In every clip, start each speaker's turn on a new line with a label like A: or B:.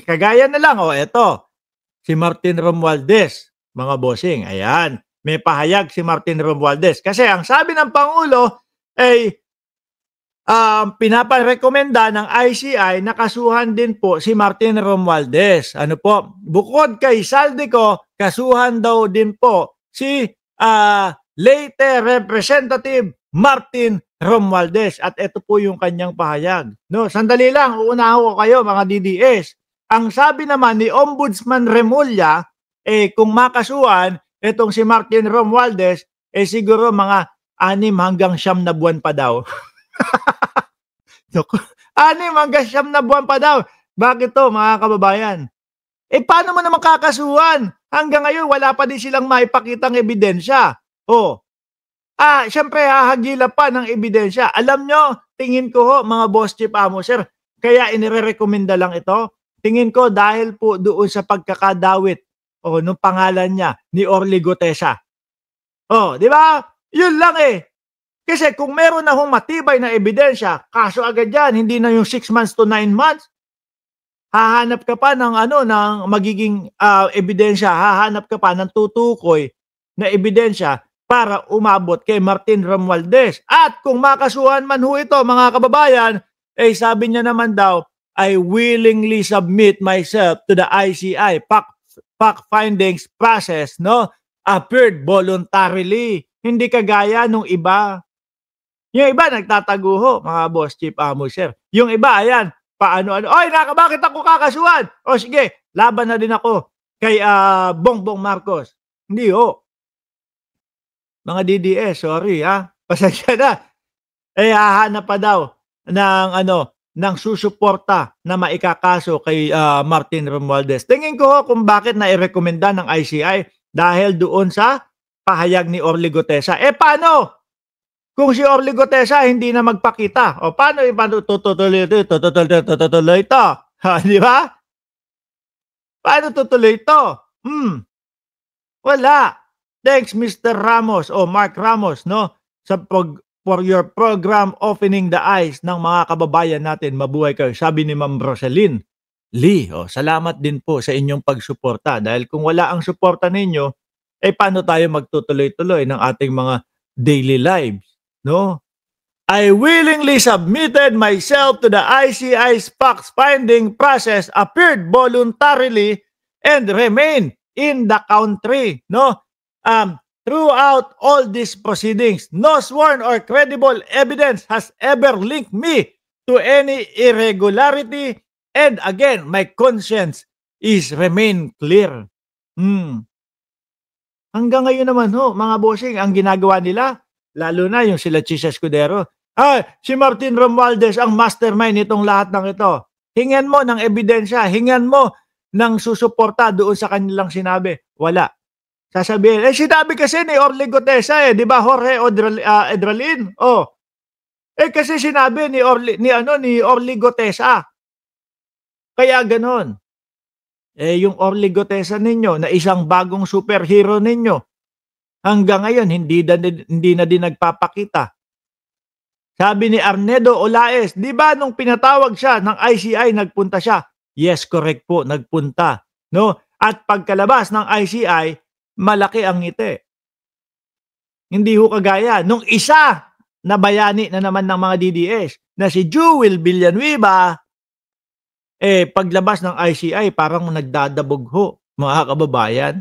A: Kagaya na lang, eto, si Martin Romualdez, mga bossing, ayan. May pahayag si Martin Romualdez. Kasi ang sabi ng Pangulo ay pinaparekomenda ng ICI na kasuhan din po si Martin Romualdez. Ano po? Bukod kay Saldico, kasuhan daw din po si late Representative Martin Romualdez. At ito po yung kanyang pahayag. No, sandali lang, uunahan ko kayo mga DDS. Ang sabi naman ni Ombudsman Remulla, kung makasuhan itong si Martin Romualdez, siguro mga 6 hanggang 9 na buwan pa daw. 6 hanggang 9 na buwan pa daw. Bakit to, mga kababayan? Paano mo naman kakasuhan? Hanggang ngayon, wala pa din silang maipakitang ebidensya. Siyempre, hahagila pa ng ebidensya. Alam nyo, tingin ko ho, mga boss chief amo, sir, kaya inirekomenda lang ito. Tingin ko dahil po doon sa pagkakadawit nung pangalan niya ni Orly Gutesa. Di ba? Yun lang Kasi kung meron na hong matibay na ebidensya, kaso agad yan, hindi na yung 6 months to 9 months. Hahanap ka pa ng ng magiging ebidensya, hahanap ka pa ng tutukoy na ebidensya para umabot kay Martin Romualdez. At kung makasuhan man ho ito, mga kababayan, sabi niya naman daw, I willingly submit myself to the ICI fact findings process, appeared voluntarily. Hindi kagaya nung iba. Yung iba nagtatago ho, mga boss chief amo, sir. Yung iba, ayan, oy, bakit ako kakasuhan? Sige, laban na din ako kay Bongbong Marcos. Hindi ho. Mga DDS, sorry pasensya na. Hahanap pa daw ng susuporta na maikakaso kay Martin Romualdez. Tingin ko ho kung bakit nairekomenda ng ICI dahil doon sa pahayag ni Orly Gutesa. Paano? Kung si Orly Gutesa hindi na magpakita, paano tutuloy ito? Di ba? Paano tutuloy ito? Wala. Thanks, Mr. Ramos o Mark Ramos, for your program opening the eyes ng mga kababayan natin. Mabuhay kayo. Sabi ni Ma'am Rosalyn Lee, salamat din po sa inyong pagsuporta. Dahil kung wala ang suporta ninyo, paano tayo magtutuloy-tuloy ng ating mga daily lives? I willingly submitted myself to the ICI's fact-finding process, appeared voluntarily, and remain in the country. Throughout all these proceedings, no sworn or credible evidence has ever linked me to any irregularity, and again, my conscience is remain clear. Hanggang ngayon naman mga bossing, ang ginagawa nila, lalo na yung sila Chis Escudero, si Martin Romualdez ang mastermind nitong lahat ng ito. Hingan mo ng ebidensya, hingan mo ng susuporta doon sa kanilang sinabi. Wala. Sasabihin, sinabi kasi ni Orly Gutesa di ba, Jorge Edralin? Kasi sinabi ni Orly Gutesa. Kaya ganon. Yung Orly Gutesa ninyo na isang bagong superhero ninyo, hanggang ngayon hindi na din nagpapakita. Sabi ni Arnedo Olaes, di ba nung pinatawag siya ng ICI, nagpunta siya? Yes, correct po, nagpunta. At pagkalabas ng ICI, malaki ang ngiti. Hindi ho kagaya nung isa na bayani na naman ng mga DDS na si Jewel Villanueva, paglabas ng ICI, parang nagdadabog ho, mga kababayan.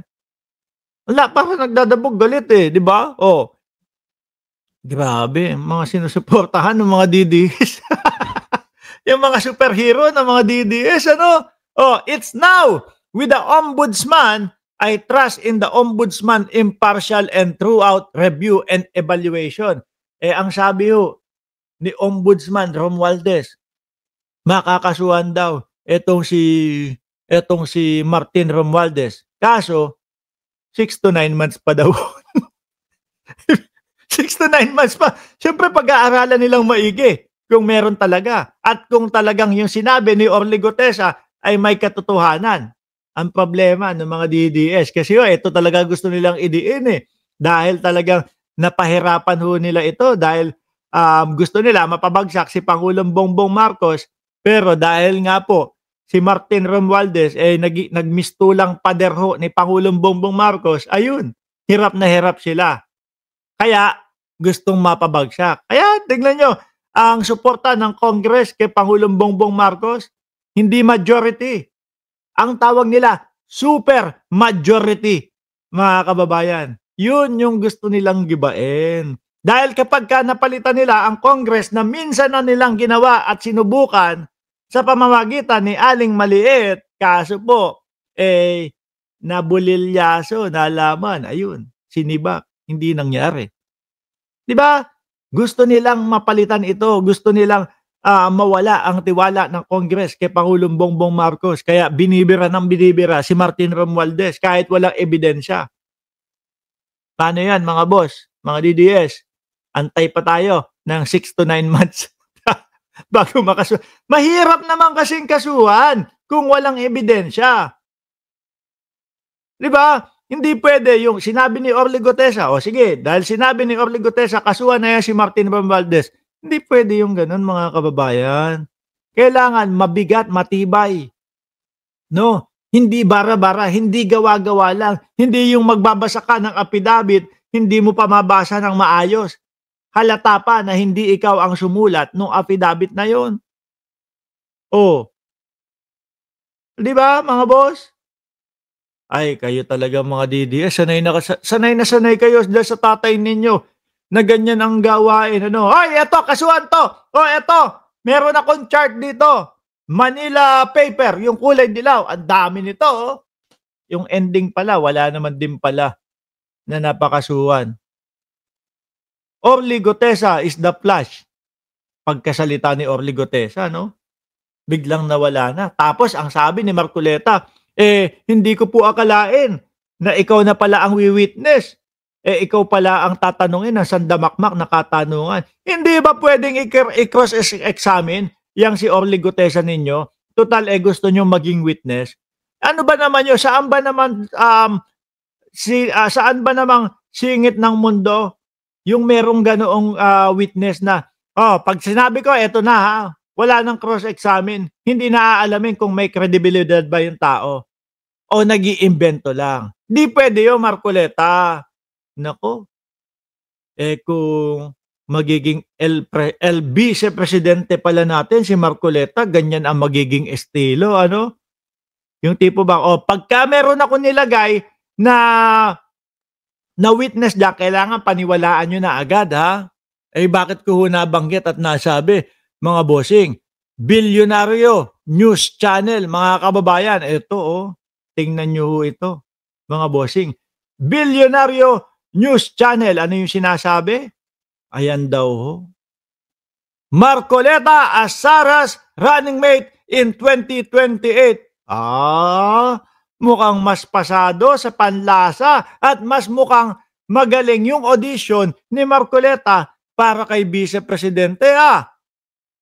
A: Wala, parang nagdadabog, galit di ba? Grabe, mga sinusuportahan ng mga DDS. Yung mga superhero ng mga DDS, it's now with the Ombudsman. I trust in the Ombudsman impartial and throughout review and evaluation. Ang sabi ho ni Ombudsman Romualdez, makakasuhan daw etong si Martin Romualdez. Kaso 6 to 9 months pa daw. 6 to 9 months pa. Siyempre pag-aaralan nilang maigi kung meron talaga. At kung talagang yung sinabi ni Orly Gutesa ay may katotohanan. Ang problema ng mga DDS, kasi ito talaga gusto nilang idiin dahil talagang napahirapan ho nila ito dahil gusto nila mapabagsak si Pangulong Bongbong Marcos, pero dahil nga po si Martin Romualdez, nagmistulang pader ho ni Pangulong Bongbong Marcos, ayun, hirap na hirap sila. Kaya gustong mapabagsak. Kaya tignan nyo, ang suporta ng Congress kay Pangulong Bongbong Marcos, hindi majority. Ang tawag nila, super majority, mga kababayan. Yun yung gusto nilang gibain. Dahil kapag napalitan nila ang Congress na minsan na nilang ginawa at sinubukan sa pamamagitan ni Aling Maliit, kaso po, nabulilyaso, nalaman, ayun, sinibak, hindi nangyari. Di ba? Gusto nilang mapalitan ito, gusto nilang mawala ang tiwala ng Congress kay Pangulong Bongbong Marcos. Kaya binibira ng binibira si Martin Romualdez kahit walang ebidensya. Paano yan mga boss, mga DDS? Antay pa tayo ng 6 to 9 months bago makasuhan. Mahirap naman kasing kasuhan kung walang ebidensya. Di ba? Hindi pwede yung sinabi ni Orly Gutesa, o sige, dahil sinabi ni Orly Gutesa, kasuhan na yan si Martin Romualdez. Hindi pwede yung ganun mga kababayan. Kailangan mabigat, matibay. No? Hindi bara-bara, hindi gawa-gawa lang. Hindi yung magbabasa ka ng affidavit, hindi mo pa mabasa ng maayos. Halata pa na hindi ikaw ang sumulat ng affidavit na yon. Oh. Di ba mga boss? Ay, kayo talaga mga DDS, sanay na sanay kayo dahil sa tatay ninyo na ganyan ang gawain. Ano? Hoy, eto, kasuhan to. Oh, eto, meron akong chart dito. Manila paper, yung kulay dilaw. Ang dami nito. Oh. Yung ending pala, wala naman din pala na napakasuhan. Orly Gutesa is the flash. Pagkasalita ni Orly Gutesa, no? Biglang nawala na. Tapos, ang sabi ni Marcoleta, hindi ko po akalain na ikaw na pala ang witness. Ikaw pala ang tatanungin ng sandamakmak na katanungan. Hindi ba pwedeng i-cross-examine yang si Orly Gutesa ninyo? Total, gusto nyo maging witness. Ano ba naman yun? Saan ba naman, saan ba namang singit ng mundo yung merong ganoong witness na, pag sinabi ko, eto na ha, wala nang cross-examine, hindi naaalamin kung may kredibilidad ba yung tao o nag-iimbento lang. Di pwede yun, Marcoleta. Nako, kung magiging El Vice-Presidente pala natin, si Marcoleta, ganyan ang magiging estilo, ano? Yung tipo ba, pagka meron ako nilagay na witness dyan, kailangan paniwalaan nyo na agad, ha? Bakit ko nabanggit at nasabi, mga bossing, bilyonaryo, news channel, mga kababayan, ito, tingnan nyo ito, mga bossing, bilyonaryo, news channel, ano yung sinasabi? Ayan daw, Marcoleta as Sara's running mate in 2028. Mukhang mas pasado sa panlasa at mas mukhang magaling yung audition ni Marcoleta para kay Vice Presidente.